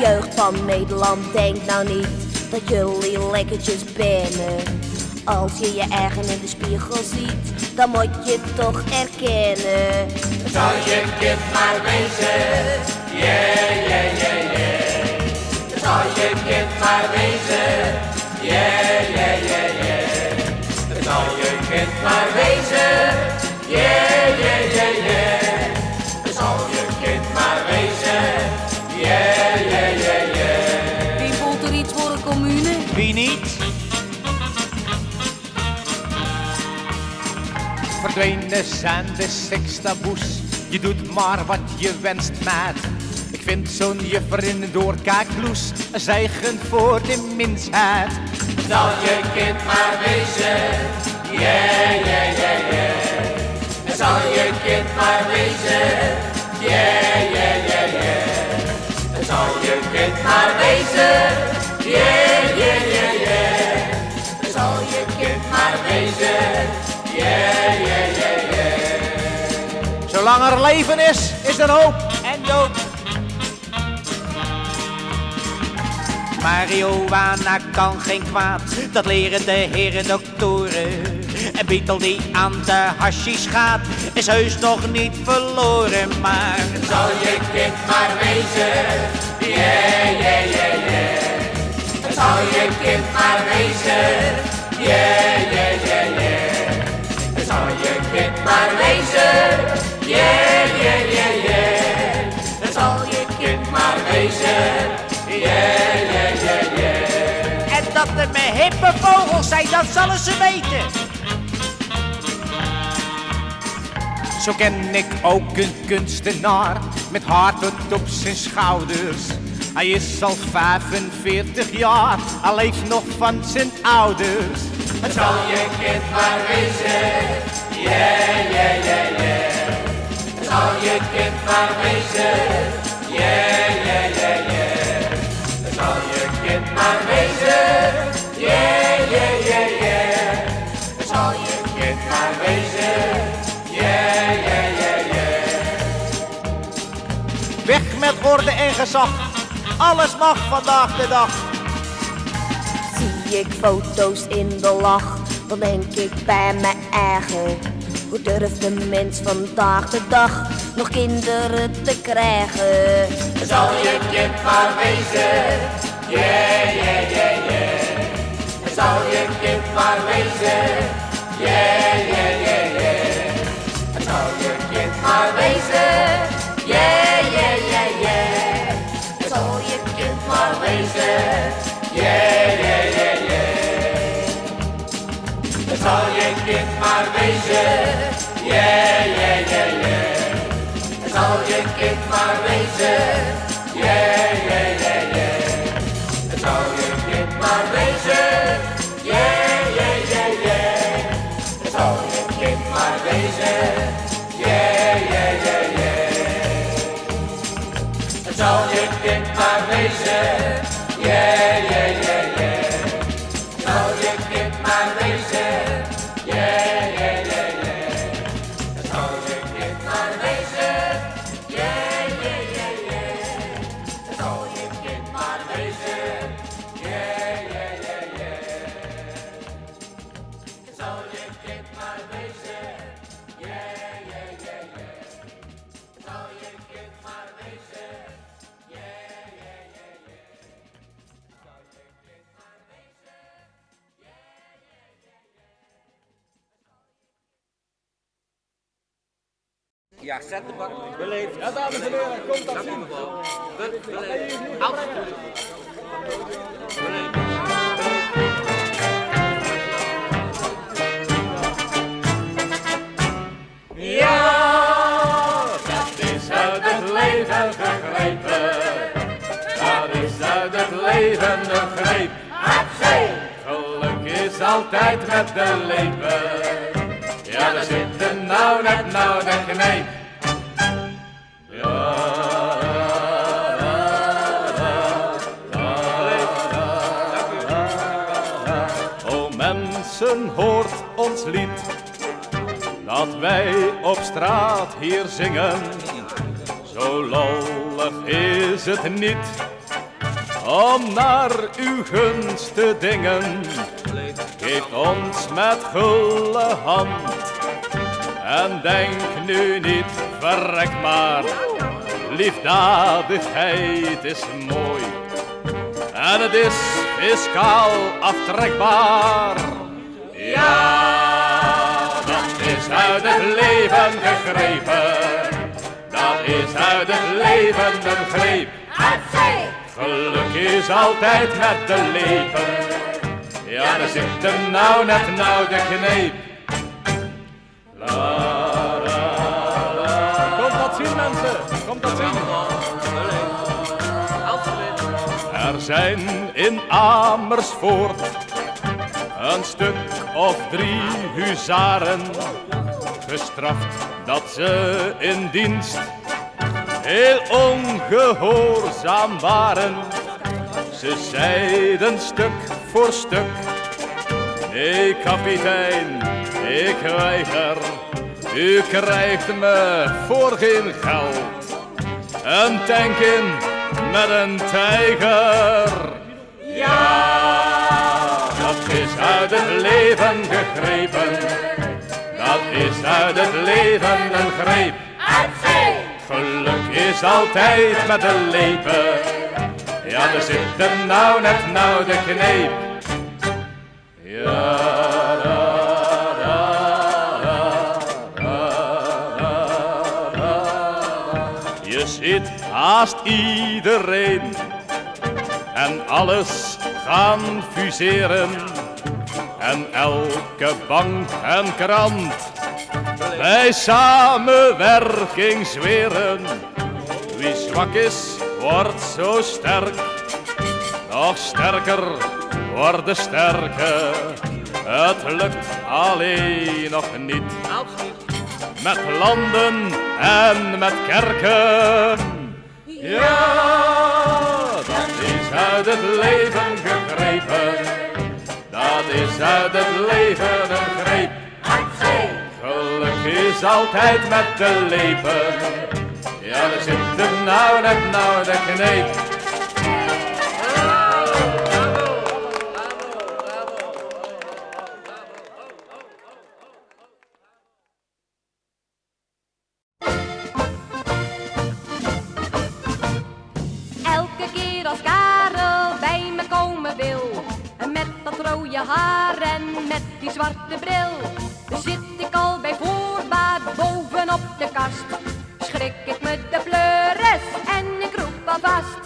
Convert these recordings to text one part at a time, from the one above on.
Jeugd van Nederland, denk nou niet dat jullie lekkertjes binnen. Als je je eigen in de spiegel ziet, dan moet je het toch erkennen. Zou je kind maar wezen, yeah, yeah, yeah, yeah. Zou je kind maar wezen, yeah, yeah, yeah, yeah. Zou je kind maar wezen, yeah, yeah, yeah, yeah. Zou je kind maar wezen, yeah, yeah, yeah, yeah. Wie voelt er iets voor een commune? Wie niet? Verdwenen zijn de sekstaboes. Je doet maar wat je wenst, maat. Ik vind zo'n juffer in een doorkaakbloes een zegen voor de mensheid. Zal je kind maar wezen, yeah, yeah, yeah, yeah. Zal je kind maar wezen, yeah, yeah, yeah, yeah. Zal je kind maar wezen, yeah, yeah, yeah, yeah. Zal je kind maar wezen, yeah, yeah, yeah, yeah. Zolang er leven is, is er hoop en dood. Marihuana kan geen kwaad, dat leren de heren doktoren. En Beetle die aan de hashish gaat, is heus nog niet verloren, maar zal je kind maar wezen, yeah, yeah, yeah, yeah. Zal je kind maar wezen, yeah, yeah, yeah, yeah. Zal je kind maar wezen, yeah, yeah, yeah, yeah. Zal je kind maar wezen, yeah, yeah, yeah, yeah. en dat er met hippe vogels zijn, dat zullen ze weten. Zo ken ik ook een kunstenaar met haar tot op zijn schouders. Hij is al 45 jaar, hij leeft nog van zijn ouders. Zal je kind maar wezen, yeah, yeah, yeah, yeah. Zal je kind maar wezen, yeah, yeah, yeah, yeah. Zal je kind maar wezen, yeah, yeah, yeah, yeah. Zal je kind maar wezen, yeah, yeah, yeah, yeah. Weg met orde en gezag, alles mag vandaag de dag. Zie ik foto's in de lach, dan denk ik bij mijn eigen. Hoe durft de mens vandaag de dag nog kinderen te krijgen? Zal je kind maar wezen, yeah, yeah, yeah, yeah. Zal je kind maar wezen, yeah, yeah, yeah, yeah. Zal je kind maar wezen, yeah, yeah, yeah, yeah. Zal je kind maar wezen, yeah, yeah, yeah, yeah. Zal je kind maar wezen, yeah, yeah, yeah, yeah. Zal je kind maar wezen, yeah, yeah, yeah, yeah. Zal je kind maar wezen, yeah, yeah, yeah, yeah. Zal je kind maar wezen, yeah, yeah, yeah, yeah. Zal je kind maar wezen, yeah, yeah, yeah, yeah. Zal je kind maar wezen, yeah, yeah, yeah, yeah. Zal je kind maar wezen, yeah, yeah, yeah, yeah. Zal je kind maar wezen, yeah, yeah, yeah, yeah. Zal je kind maar wezen, yeah, yeah, yeah, yeah. Zal je kind maar wezen, yeah, yeah, yeah, yeah. Zal je kind maar wezen, yeah, yeah, yeah, yeah. Ja, zet de bak. Beleefd. Ja, dames en heren, komt dat zien. Ja, dat is uit het leven gegrepen. Dat is uit het leven een greep. Geluk is altijd met de lepen. Ja, daar zit er nou net de kneep. Ja. O mensen, hoort ons lied, dat wij op straat hier zingen. Zo lollig is het niet, om naar uw gunst te dingen. Geef ons met gulle hand. En denk nu niet, verrek maar, liefdadigheid is mooi. En het is fiscaal aftrekbaar. Ja, dat is uit het leven gegrepen. Dat is uit het leven een greep. Geluk is altijd met de lepen. Ja, daar zit hem nou net de kneep. Komt dat zien, mensen? Komt dat zien? Er zijn in Amersfoort een stuk of 3 huzaren, gestraft dat ze in dienst heel ongehoorzaam waren. Ze zeiden stuk voor stuk: nee kapitein, ik weiger, u krijgt me voor geen geld een tank in met een tijger. Ja, dat is uit het leven gegrepen. Dat is uit het leven een greep. Geluk is altijd met de lepen. Ja, daar zit hem nou net de kneep. Ja, je ziet haast iedereen en alles gaan fuseren. En elke bank en krant bij samenwerking zweren. Wie zwak is, wordt zo sterk. Nog sterker worden sterke. Het lukt alleen nog niet. Met landen en met kerken. Ja, dat is uit het leven gegrepen. Dat is uit het leven een greep. Geluk is altijd met de lepen. Ja, daar zit hem nou net de kneep. Elke keer als Karel bij me komen wil, met dat rode haar en met die zwarte bril, zit ik al bij voorbaat bovenop de kast. Schrik ik me de pleuris en ik roep alvast: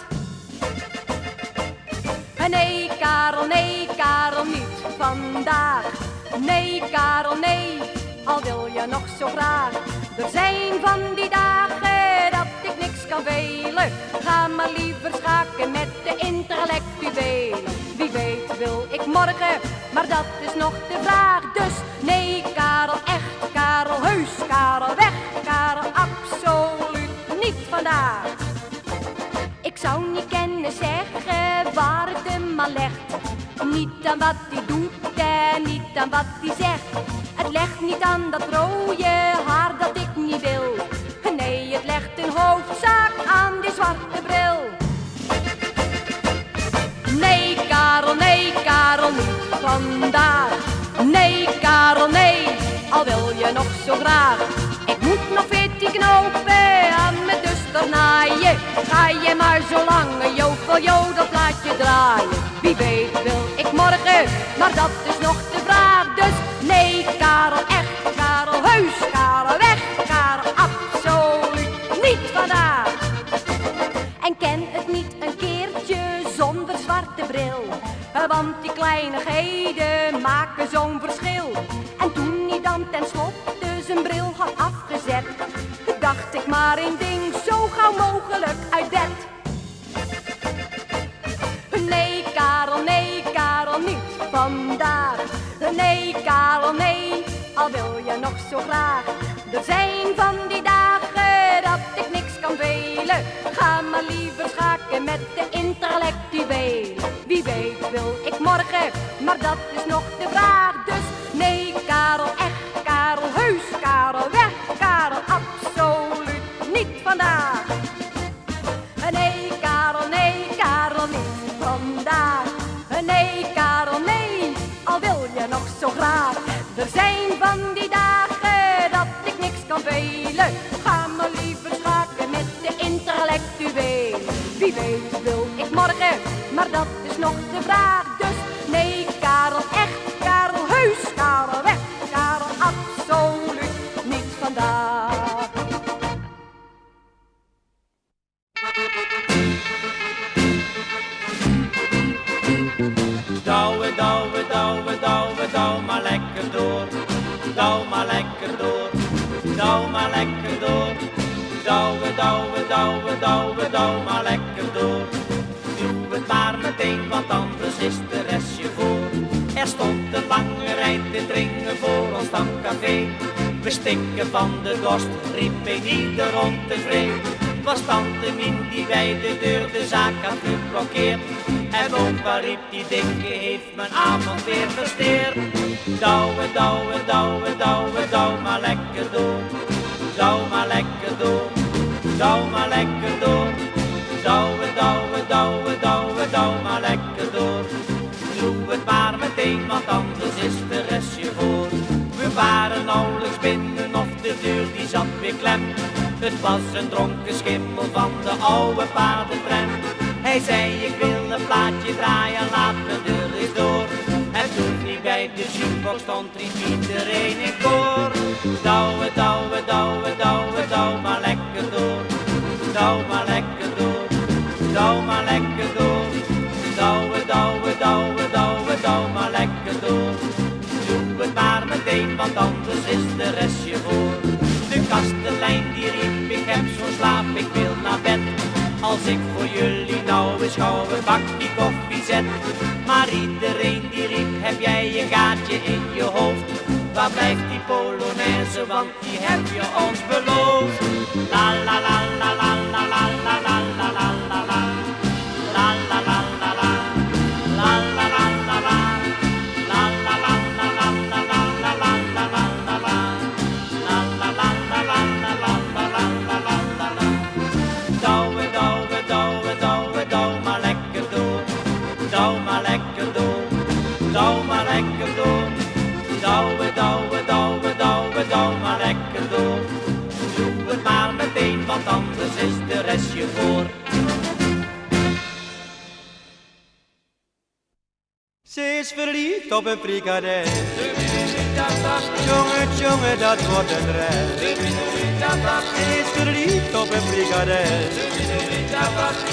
nee Karel, niet vandaag. Nee Karel, nee, al wil je nog zo graag. Er zijn van die dagen dat ik niks kan velen. Ga maar liever schaken met de intellectuelen. Wie weet wil ik morgen, maar dat is nog de vraag. Dus nee Karel, echt Karel, heus Karel, weg Karel, absoluut niet vandaag. Ik zou niet kunnen zeggen waar het hem aan legt. Niet aan wat hij doet en niet aan wat hij zegt. Het legt niet aan dat rode haar dat ik niet wil. Nee, het legt een hoofdzaak aan die zwarte bril. Nee Karel, niet vandaag. Nee Karel, nee, al wil je nog zo graag. Ik moet nog 14 knopen aan mijn duster naaien. Ga je maar zo lang, jodel, dat laat je draaien. Wie weet wil ik morgen, maar dat is nog de vraag. Dus nee Karel, echt Karel, heus Karel, weg Karel, absoluut niet vandaag. En ken het niet een keertje zonder zwarte bril, want die kleinigheden maken zo'n verschil. En toen hij dan tenslotte zijn bril had afgezet, dacht ik maar één ding, zo gauw mogelijk uit bed. Nee Karel, niet vandaag. Nee Karel, nee, al wil je nog zo graag. Er zijn van die dagen dat ik niks kan velen. Ga maar liever schaken met de intellectuelen. Wie weet wil ik morgen, maar dat is nog de vraag. Dus nee Karel, echt Karel, heus Karel, weg Karel, absoluut niet vandaag. Nee Karel, niet nog zo graag. Er zijn van die dagen dat ik niks kan velen. Ga maar liever schaken met de intellectueel. Wie weet wil ik morgen, maar dat is nog de vraag. Dus nee, Karel echt, Karel heus, Karel weg, Karel absoluut niet vandaag. Douwe, douwe, douwe, douwe, douw maar lekker door. Douw maar lekker door. Douw maar lekker door. Douwe, douwe, douwe, douwe, douw maar lekker door. Doe het maar meteen, want anders is de rest je voor. Er stond een lange rij te dringen voor ons stamcafé. We stikken van de dorst, riep een ieder ontevreden. Was tante Mien die bij de deur de zaak had geblokkeerd. En opa riep die dikke heeft mijn avond weer versteerd. Douwe, douwe, douwe, douwe, douw maar lekker door. Douw maar lekker door. Douw maar lekker door. Douwe, douwe, douwe, douwe, douw maar lekker door. Doe het maar meteen, want anders is de rest je voor. We waren nauwelijks binnen of de deur die zat weer klem. Het was een dronken schimmel van de oude paardentram. Hij zei ik wil een plaatje draaien, laat me deur eens door. En toen hij bij de jukebox stond, riep iedereen in koor. Douwe, douwe, douwe, douwe, douw maar lekker door. Douw maar lekker door. Douw maar lekker door. Douwe, douwe, douwe, douwe, douw maar lekker door. Doe het maar meteen, want anders is de rest je voor. De kastelein die riep, ik heb zo'n slaap, ik wil naar bed. Als ik voor jullie nou eens gauw een bakje koffie zet. Maar iedereen die riep, heb jij een gaatje in je hoofd? Waar blijft die Polonaise, want die heb je ons beloofd. La la la la la la la la la la la la la. La la la la la. La la la la la. La la la la la la la la la la la la la. La la la la la la la la la la la la. Douwe, douwe, douwe, douwe, douw maar lekker door. Douw maar lekker door. Douw maar lekker door. Douwe, douwe, douwe, douwe, douw maar lekker door. Doe het maar meteen, want anders is de rest je voor. Ze is verliefd op een frikadel. Jongen, jongen, dat wordt een rel. Ze is verliefd op een frikadel.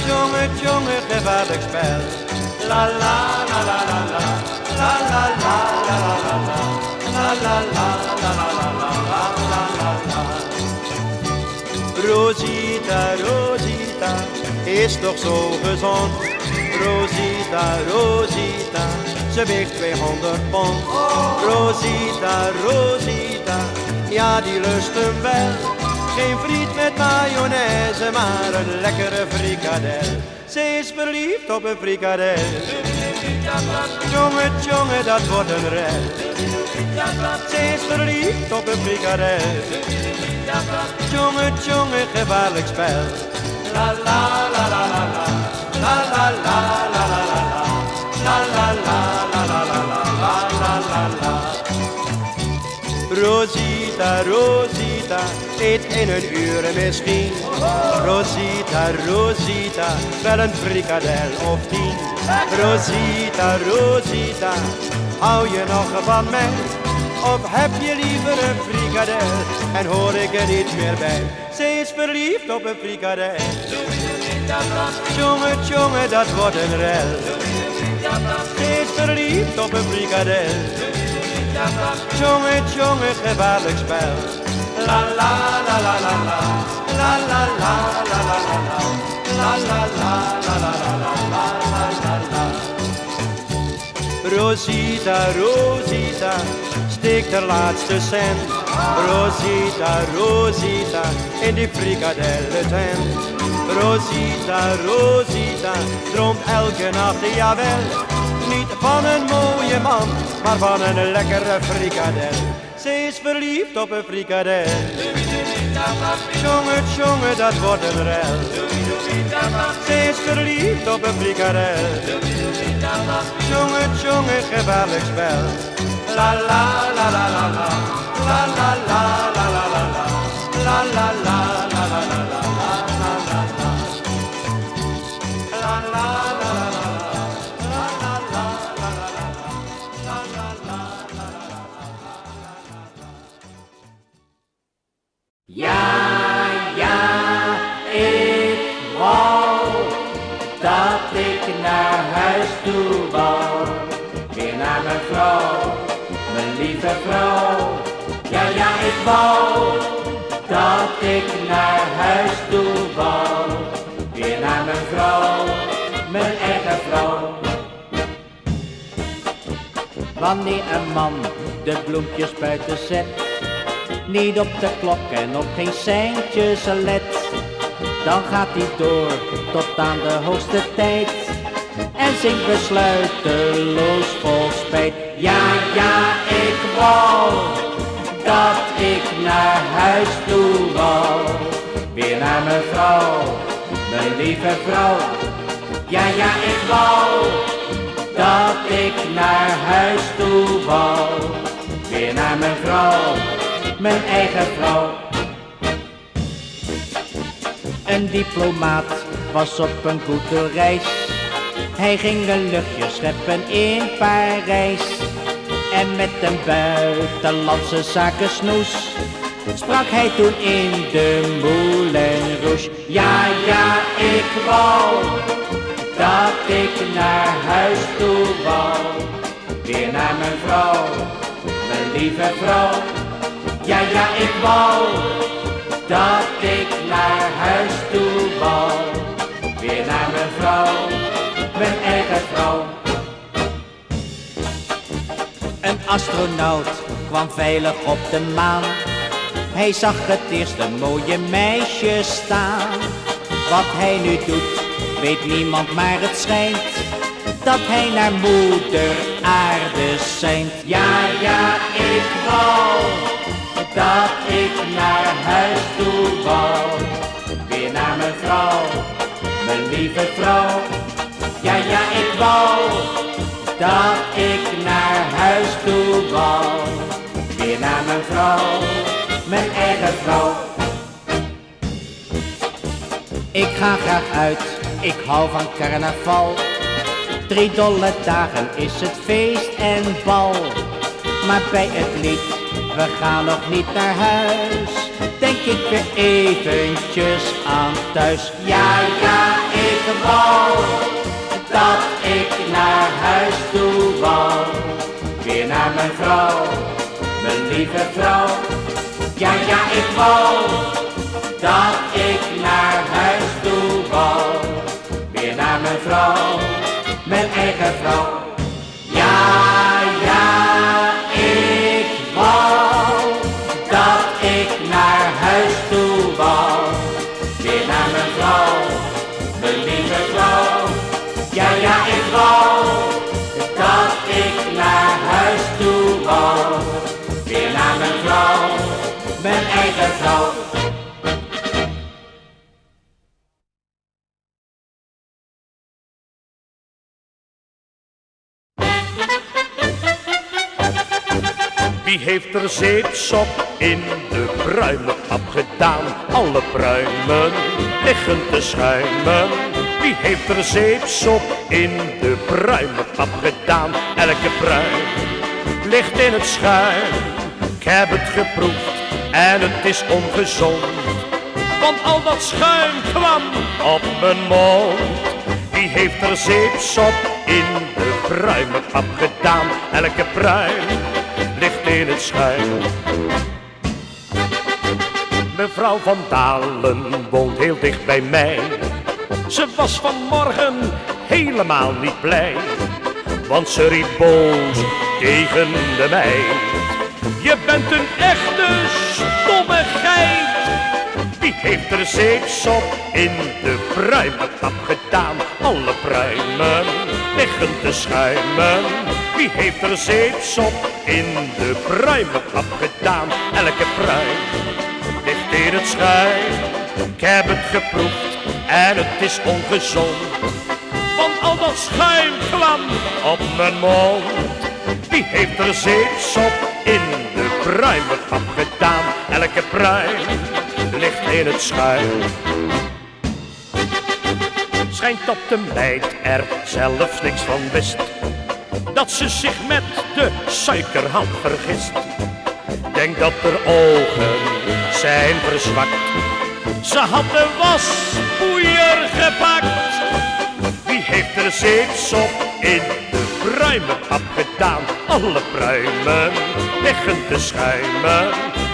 Jongen, jongen, gevaarlijk spel. La la la la la la. La la la la la la la. La la la la la la la la la la. Rosita, Rosita, is toch zo gezond. Rosita, Rosita, ze weegt 200 pond. Rosita, Rosita, ja die lust hem wel. Geen friet met mayonaise, maar een lekkere frikadel. Ze is verliefd op een frikadel. Jongen, jongen, dat wordt een rel. Ze is verliefd op een frikadel. Jongen, jongen, gevaarlijk spel. La la la la la la. La la la la la la la. La la la la la la la la la la. Rosita, Rosita, eet in een uur misschien. Rosita, Rosita, wel een frikadel of 10. Rosita, Rosita, hou je nog van mij? Of heb je liever een frikadel en hoor ik er niet meer bij? Ze is verliefd op een frikadel. Jongen, jongen, dat wordt een rel. Ze is verliefd op een frikadel. Jongen, jongen, gevaarlijk spel. La la la la la la. La la la la la la la. La la la la la la la la la la. Rosita, Rosita, steek de laatste cent. Rosita, Rosita, in die frikadellentent. Rosita, Rosita, droomt elke nacht, jawel. Niet van een mooie man, maar van een lekkere frikadel. Ze is verliefd op een frikadel. Jongen, jongen, dat wordt een rel. Ze is verliefd op een frikadel. Jongen, jongen, gevaarlijk spel. La la la la la la, la la la la la la la, la la la la la la la, la la la. La la la la la, la la la la la la, la la la la la. Ja, ja, ik wou dat ik naar huis toe wou. Weer naar mijn vrouw, mijn lieve vrouw. Ja, ja, ik wou dat ik naar huis toe wou. Weer naar mijn vrouw, mijn eigen vrouw. Wanneer een man de bloempjes buiten zet, niet op de klok en op geen seintjes let, dan gaat hij door tot aan de hoogste tijd en zingt besluiteloos vol spijt. Ja, ja, ik wou dat ik naar huis toe wou. Weer naar mijn vrouw, mijn lieve vrouw. Ja, ja, ik wou dat ik naar huis toe wou. Weer naar mijn vrouw, mijn eigen vrouw. Een diplomaat was op een goede reis. Hij ging een luchtje scheppen in Parijs. En met een buitenlandse zakensnoes sprak hij toen in de Moulin Rouge. Ja, ja, ik wou dat ik naar huis toe wou. Weer naar mijn vrouw, mijn lieve vrouw. Ja, ja, ik wou dat ik naar huis toe wou. Weer naar mijn vrouw, mijn eigen vrouw. Een astronaut kwam veilig op de maan. Hij zag het eerst een mooie meisje staan. Wat hij nu doet, weet niemand, maar het schijnt dat hij naar moeder aarde seint. Ja, ja, ik wou dat ik naar huis toe wou. Weer naar mijn vrouw, mijn lieve vrouw. Ja, ja, ik wou dat ik naar huis toe wou. Weer naar mijn vrouw, mijn eigen vrouw. Ik ga graag uit, ik hou van carnaval. 3 dolle dagen is het feest en bal. Maar bij het lied, we gaan nog niet naar huis, denk ik weer eventjes aan thuis. Ja, ja, ik wou dat ik naar huis toe wou. Weer naar mijn vrouw, mijn lieve vrouw. Ja, ja, ik wou dat ik naar huis toe wou. Weer naar mijn vrouw, mijn eigen vrouw. Ja, ja, ik wou dat ik naar huis toe wou. Weer naar mijn vrouw, mijn lieve vrouw. Ja, ja, ik wou dat ik naar huis toe wou. Weer naar mijn vrouw, mijn eigen vrouw. Wie heeft er zeepsop in de pruimenpap gedaan? Alle pruimen liggen te schuimen. Wie heeft er zeepsop in de pruimenpap gedaan? Elke pruim ligt in het schuim. Ik heb het geproefd en het is ongezond, want al dat schuim kwam op mijn mond. Wie heeft er zeepsop in de pruimenpap gedaan? Elke pruim ligt in het schuim. Mevrouw van Dalen woont heel dicht bij mij. Ze was vanmorgen helemaal niet blij, want ze riep boos tegen de meid: je bent een echte stomme geit. Wie heeft er zeepsop in de pruimenpap gedaan? Alle pruimen liggen te schuimen. Wie heeft er zeepsop in de pruimenpap gedaan? Elke pruim ligt in het schuim. Ik heb het geproefd en het is ongezond, want al dat schuim kwam op mijn mond. Wie heeft er zeepsop in de pruimenpap gedaan? Elke pruim ligt in het schuim. Schijnt dat de meid er zelfs niks van wist, dat ze zich met de suiker had vergist. Denk dat haar ogen zijn verzwakt, ze had de waspoeier gepakt. Wie heeft er zeepsop in de pruimenpap gedaan? Alle pruimen liggen te schuimen.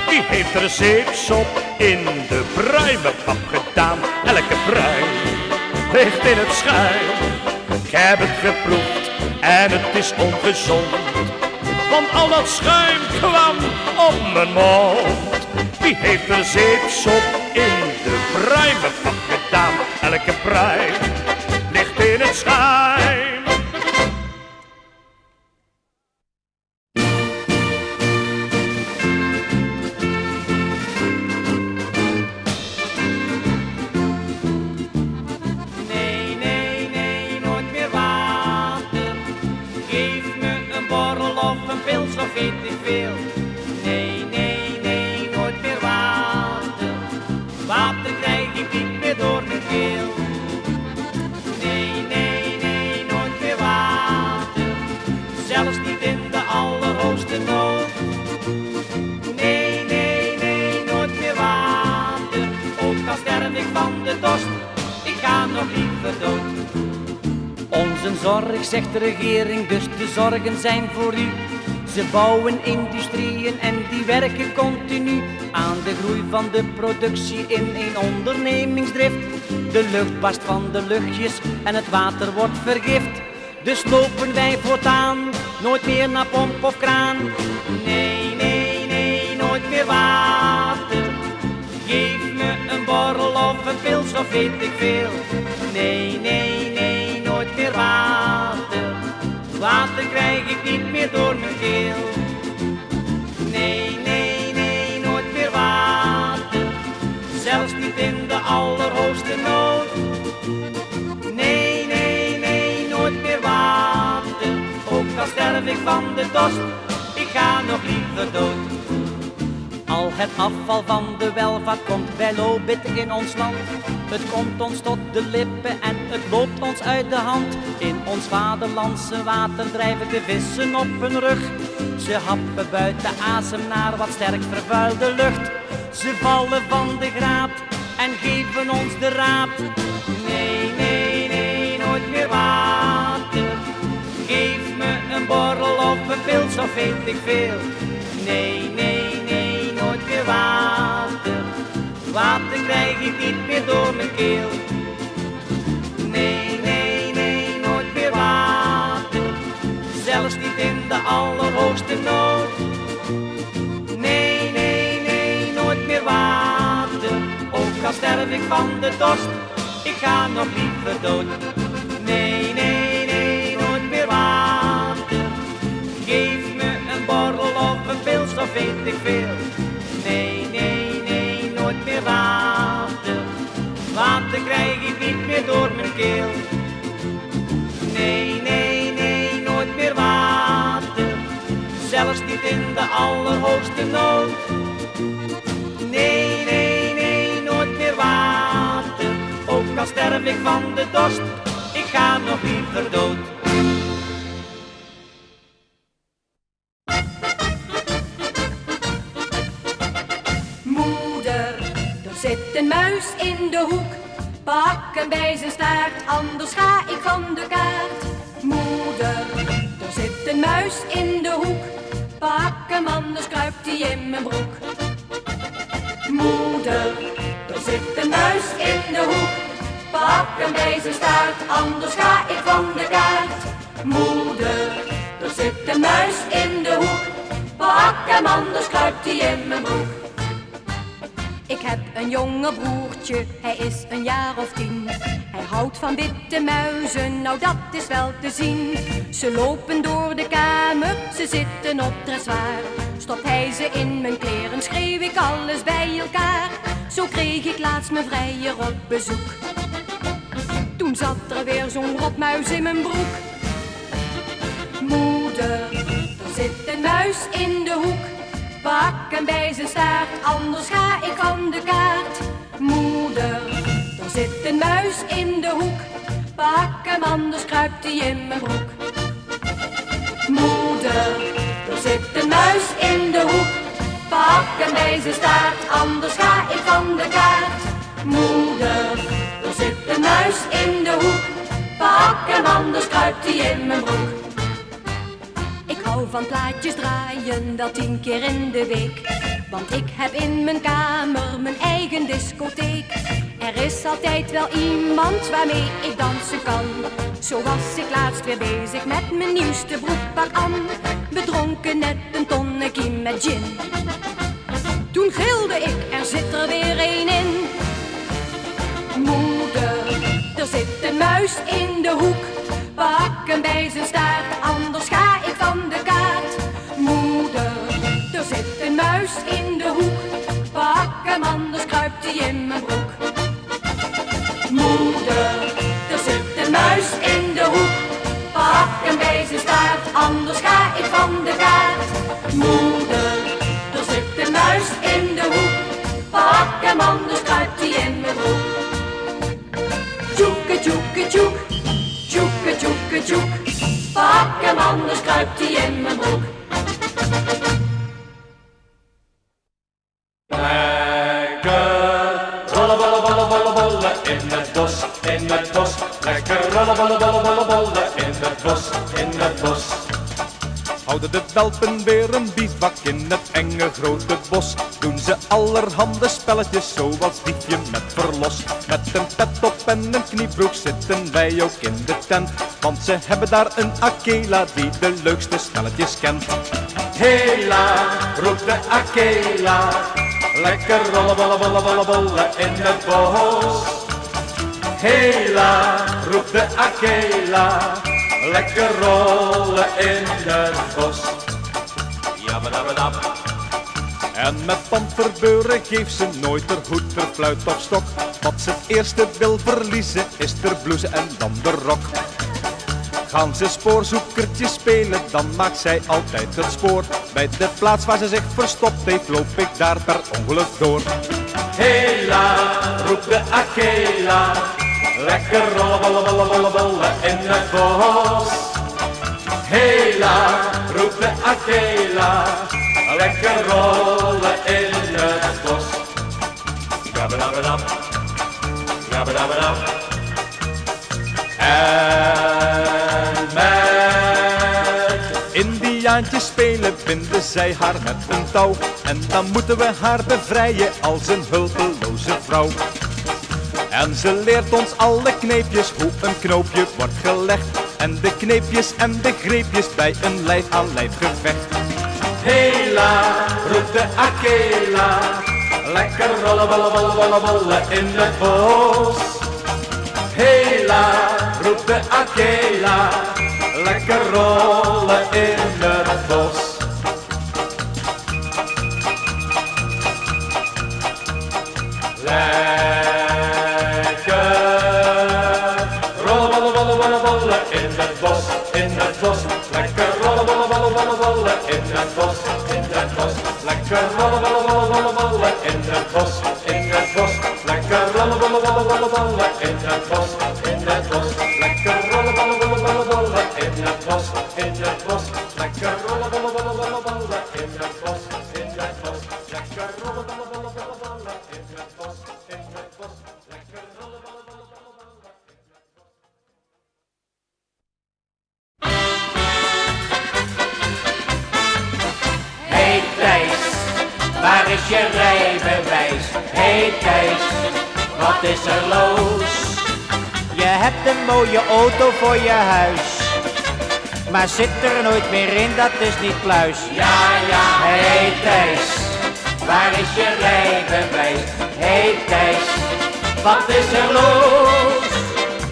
Wie heeft er zeepsop in de pruimenpap gedaan? Elke pruim ligt in het schuim. Ik heb het geproefd en het is ongezond, want al dat schuim kwam op mijn mond. Wie heeft er zeepsop in de pruimenpap gedaan? Elke pruim ligt in het schuim. Nee, nee, nee, nooit meer water. Geef me een borrel of een pils of weet ik veel. Nee, nee, nee, nooit meer water. Water krijg ik niet meer door mijn keel. Nee, nee, nee, nooit meer water. Zelfs niet in de allerhoogste nood. Nee, nee, nee, nooit meer water. Ook al sterf ik van de dorst, ik ga nog liever dood. Onze zorg, zegt de regering, dus de zorgen zijn voor u. Ze bouwen industrieën en die werken continu aan de groei van de productie in een ondernemingsdrift. De lucht barst van de luchtjes en het water wordt vergift. Dus lopen wij voortaan nooit meer naar pomp of kraan. Nee, nee, nee, nooit meer water. Geef me een borrel of een pils of weet ik veel. Nee, nee, nee, nooit meer water. Water krijg ik niet meer door mijn keel. Nee, nee, nee, nooit meer water. Zelfs niet in de allerhoogste nood. Nee, nee, nee, nooit meer water. Ook al sterf ik van de dorst, ik ga nog liever dood. Al het afval van de welvaart komt bij Lobit in ons land. Het komt ons tot de lippen en het loopt ons uit de hand. In ons vaderlandse water drijven de vissen op hun rug. Ze happen buiten asem naar wat sterk vervuilde lucht. Ze vallen van de graad en geven ons de raad. Nee, nee, nee, nooit meer water. Geef me een borrel of een pils of weet ik veel. Nee, nee, nee, nooit meer water. Water krijg ik niet meer door mijn keel. Nee, nee, nee, nooit meer water. Zelfs niet in de allerhoogste nood. Nee, nee, nee, nooit meer water. Ook al sterf ik van de dorst, ik ga nog liever dood. Nee, nee, nee, nooit meer water. Geef me een borrel of een pils of weet ik veel. Nee, nee, nee, nooit meer water. Water krijg ik niet meer door mijn keel. Nee, nee, nee, nooit meer water. Zelfs niet in de allerhoogste nood. Nee, nee, nee, nooit meer water. Ook al sterf ik van de dorst, ik ga nog liever dood. Moeder, er zit een muis in de hoek. Pak hem bij zijn staart, anders ga ik van de kaart. Moeder, er zit een muis in de hoek. Pak hem, anders kruipt hij in mijn broek. Moeder, er zit een muis in de hoek. Pak hem bij zijn staart, anders ga ik van de kaart. Moeder, er zit een muis in de hoek. Pak hem, anders kruipt hij in mijn broek. Ik heb een jonge broertje, hij is een jaar of 10. Hij houdt van witte muizen, nou dat is wel te zien. Ze lopen door de kamer, ze zitten op dressoir. Stopt hij ze in mijn kleren, schreeuw ik alles bij elkaar. Zo kreeg ik laatst mijn vrijer op bezoek. Toen zat er weer zo'n rotmuis in mijn broek. Moeder, er een muis in de hoek. Pak hem bij zijn staart, anders ga ik van de kaart. Moeder, er zit een muis in de hoek. Pak hem, anders kruipt hij in mijn broek. Moeder, er zit een muis in de hoek. Pak hem bij zijn staart, anders ga ik van de kaart. Moeder, er zit een muis in de hoek. Pak hem, anders kruipt hij in mijn broek. Ik hou van plaatjes draaien, dat 10 keer in de week. Want ik heb in mijn kamer mijn eigen discotheek. Er is altijd wel iemand waarmee ik dansen kan. Zo was ik laatst weer bezig met mijn nieuwste broekpak aan. We dronken net een tonnetje met gin. Toen gilde ik, er zit er weer een in. Moeder, er zit een muis in de hoek. Pak hem bij zijn staart, anders ga ik van de kaart. Moeder, er zit een muis in de hoek. Pak hem, anders kruipt hij in mijn broek. Moeder, er zit een muis in de hoek. Pak hem bij zijn staart, anders ga ik van de kaart. Moeder, er zit een muis in de hoek. Pak hem, anders kruipt hij in mijn broek. Tjoeke, tjoeke, tjoek. Tjoeke, tjoeke, tjoek. Pak hem, anders kruipt hij in mijn broek. In het bos, in het bos. Lekker rollen, bollen, bollen, bollen, bollen. In het bos, in het bos. Houden de welpen weer een bivak in het enge grote bos. Doen ze allerhande spelletjes zoals diefje met verlos. Met een pet op en een kniebroek zitten wij ook in de tent. Want ze hebben daar een Akela die de leukste spelletjes kent. Hela, roept de Akela. Lekker rollen, bollen, bollen, bollen, bollen in het bos. Hela, roept de Akela. Lekker rollen in het bos. Jabbedabedab. En met pandverbeuren geeft ze nooit haar hoed, haar fluit of stok. Wat ze het eerste wil verliezen is ter blouse en dan de rok. Gaan ze spoorzoekertjes spelen, dan maakt zij altijd het spoor. Bij de plaats waar ze zich verstopt heeft, loop ik daar per ongeluk door. Hela, roept de Akela. Lekker rollen, bollen, bollen, bollen, bollen in het bos. Hela, roept de Akela. Lekker rollen in het bos. Jabbedabedab. Jabbedabedab. En met Indiaantjes spelen binden zij haar met een touw. En dan moeten we haar bevrijden als een hulpeloze vrouw. En ze leert ons alle kneepjes, hoe een knoopje wordt gelegd. En de kneepjes en de greepjes bij een lijf-aan-lijf gevecht. Hela, roept de Akela. Lekker rollen, bollen, bollen, bollen, bollen in het bos. Hela, roept de Akela. Lekker rollen in het bos. In het bos, in het bos, lekker rollen, bollen, bollen, bollen, bollen. In het bos, in het bos, lekker rollen, bollen, bollen, bollen, bollen. In het bos, in het bos, lekker rollen, bollen, bollen, bollen, bollen. In het bos, in het bos, lekker rollen, bollen, bollen, bollen, bollen. In het bos, in het bos, lekker rollen, bollen, bollen, bollen, bollen. In het bos, in het bos, lekker rollen, bollen, bollen, bollen, bollen. In het bos, in het bos, lekker rollen, bollen, bollen, bollen, bollen. Hey Thijs, waar is je rijbewijs? Hey Thijs, wat is er los? Je hebt een mooie auto voor je huis, maar zit er nooit meer in, dat is niet pluis. Ja, ja, hey Thijs, waar is je rijbewijs? Hey Thijs, wat is er los?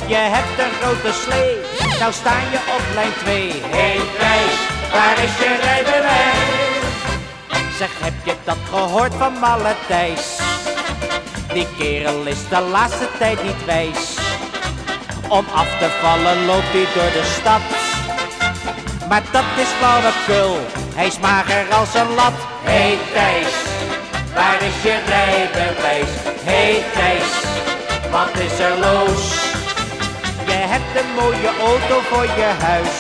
Je hebt een grote slee, nou sta je op lijn 2. Hey Thijs, waar is je rijbewijs? Zeg, heb je dat gehoord van Malle Thijs? Die kerel is de laatste tijd niet wijs. Om af te vallen loopt hij door de stad. Maar dat is flauwekul, hij is mager als een lat. Hey Thijs, waar is je rijbewijs? Hey Thijs, wat is er los? Je hebt een mooie auto voor je huis,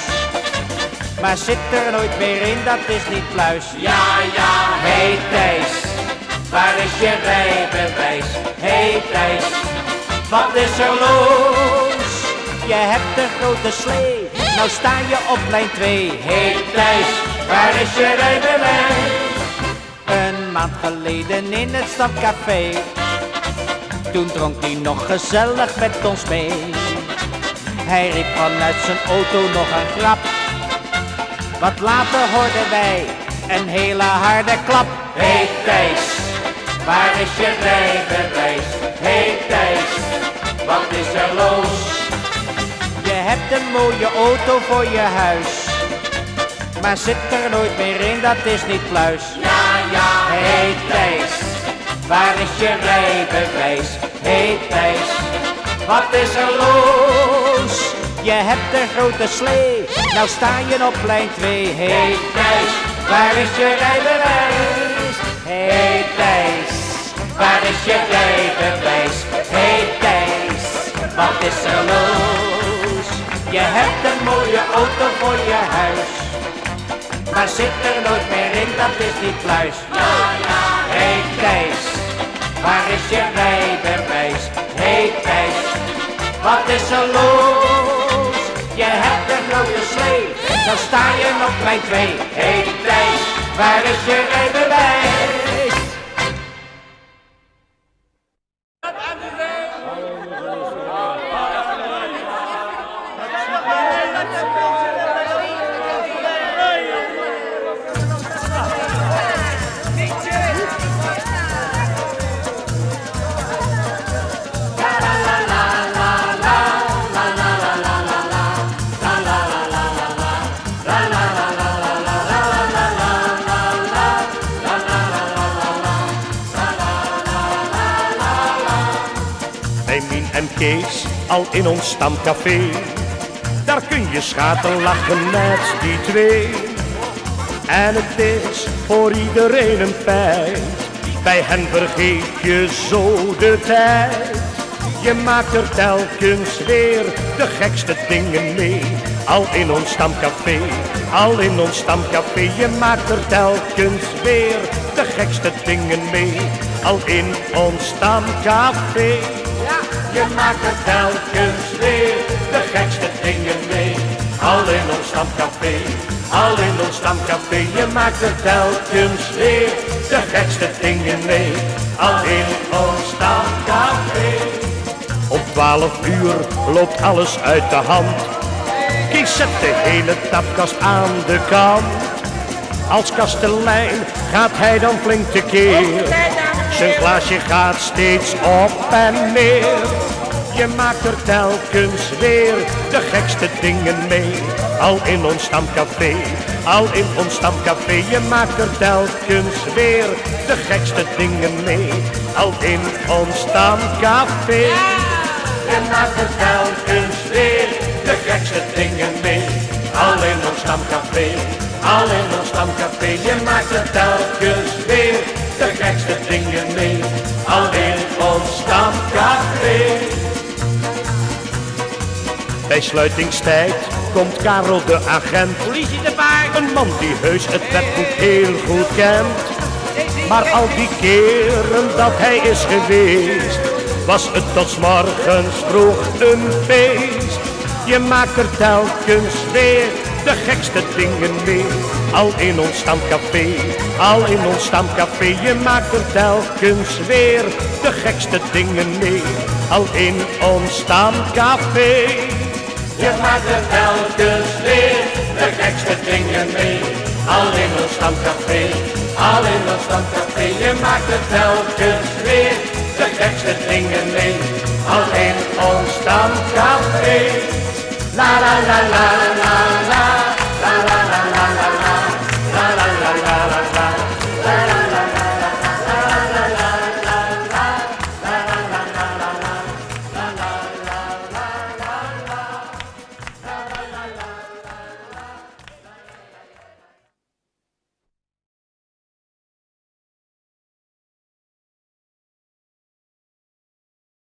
maar zit er nooit meer in, dat is niet pluis. Ja, ja, hey Thijs, waar is je rijbewijs? Hey Thijs, wat is er los? Je hebt een grote slee, nou sta je op lijn 2. Hey Thijs, waar is je rijbewijs? Een maand geleden in het Stamcafé, toen dronk hij nog gezellig met ons mee. Hij riep vanuit zijn auto nog een grap, wat later hoorden wij een hele harde klap. Hey Thijs, waar is je rijbewijs? Hey Thijs, wat is er los? Je hebt een mooie auto voor je huis, maar zit er nooit meer in, dat is niet pluis. Ja, ja, hey Thijs, waar is je rijbewijs? Hey Thijs, wat is er los? Je hebt een grote slee, nou sta je op lijn 2. Hey Thijs, waar is je rijbewijs? Hey Thijs, Waar is je rijbewijs? Hey Thijs, wat is er los? je hebt een mooie auto voor je huis, maar zit er nooit meer in, dat is niet pluis. Hey Thijs, waar is je rijbewijs? Hey Thijs, wat is er los? Je hebt een grote slee, dan sta je op lijn 2. Hey Thijs, waar is je rijbewijs? Bij Mien en Kees, al in ons stamcafé, daar kun je schaterlachen met die twee. En het is voor iedereen een feit, bij hen vergeet je zo de tijd. Je maakt er telkens weer de gekste dingen mee, al in ons stamcafé, al in ons stamcafé. Je maakt er telkens weer de gekste dingen mee, al in ons stamcafé. Je maakt er telkens weer de gekste dingen mee, al in ons stamcafé, al in ons stamcafé. Je maakt er telkens weer de gekste dingen mee, al in ons stamcafé. Om 12 uur loopt alles uit de hand, Kees zet de hele tapkast aan de kant. Als kastelein gaat hij dan flink tekeer, zijn glaasje gaat steeds op en neer. Je maakt er telkens weer de gekste dingen mee, al in ons stamcafé, al in ons stamcafé. Je maakt er telkens weer de gekste dingen mee, al in ons stamcafé. Je maakt er telkens weer de gekste dingen mee, al in ons stamcafé, al in ons stamcafé. Je maakt er telkens weer de gekste dingen mee, al in ons stamcafé. Bij sluitingstijd komt Karel de agent, Politie de paard, een man die heus het wetboek heel goed kent. Maar al die keren dat hij is geweest, was het tot 's morgens vroeg een feest. Je maakt er telkens weer de gekste dingen mee, al in ons stamcafé, al in ons stamcafé. Je maakt er telkens weer de gekste dingen mee, al in ons stamcafé. Je maakt er telkens weer de gekste dingen mee, al in ons stamcafé, al in ons stamcafé. Je maakt er telkens weer de gekste dingen mee, al in ons stamcafé. La la la la.